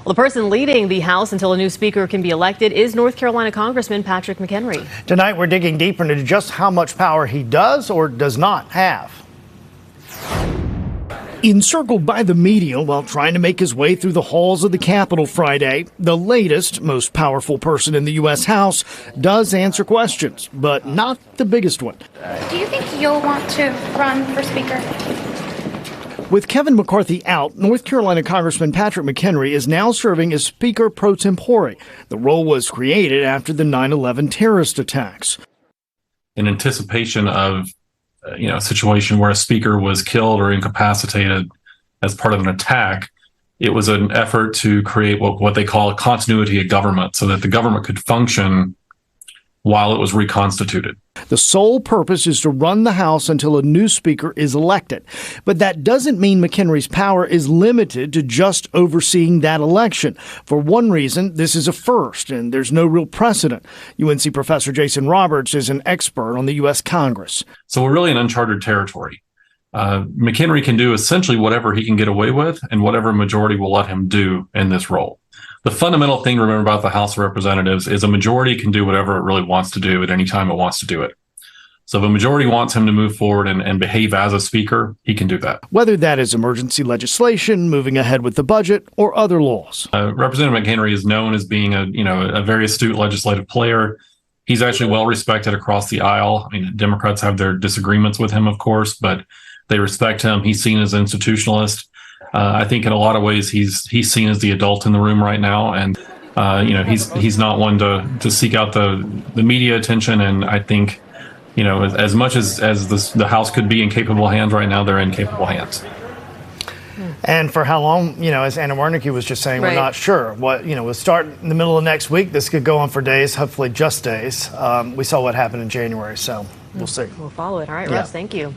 Well, the person leading the House until a new speaker can be elected is North Carolina Congressman Patrick McHenry. Tonight, we're digging deeper into just how much power he does or does not have. Encircled by the media while trying to make his way through the halls of the Capitol Friday, the latest, most powerful person in the U.S. House does answer questions, but not the biggest one. Do you think you'll want to run for Speaker? With Kevin McCarthy out, North Carolina Congressman Patrick McHenry is now serving as Speaker pro tempore. The role was created after the 9/11 terrorist attacks. In anticipation of a situation where a speaker was killed or incapacitated as part of an attack, it was an effort to create what they call a continuity of government so that the government could function while it was reconstituted. The sole purpose is to run the House until a new speaker is elected. But that doesn't mean McHenry's power is limited to just overseeing that election. For one reason, this is a first, and there's no real precedent. UNC professor Jason Roberts is an expert on the U.S. Congress. So we're really in uncharted territory. McHenry can do essentially whatever he can get away with and whatever majority will let him do in this role. The fundamental thing to remember about the House of Representatives is a majority can do whatever it really wants to do at any time it wants to do it. So if a majority wants him to move forward and behave as a speaker, he can do that. Whether that is emergency legislation, moving ahead with the budget, or other laws. Representative McHenry is known as being a very astute legislative player. He's actually well respected across the aisle. I mean, Democrats have their disagreements with him, of course, but they respect him. He's seen as an institutionalist. I think in a lot of ways he's seen as the adult in the room right now, and he's not one to seek out the media attention. And I think as much as the House could be in capable hands right now, they're in capable hands. And for how long, as Anna Wernicke was just saying, We're not sure. We'll start in the middle of next week. This could go on for days, hopefully just days. We saw what happened in January, so we'll see. We'll follow it. All right, Russ, thank you.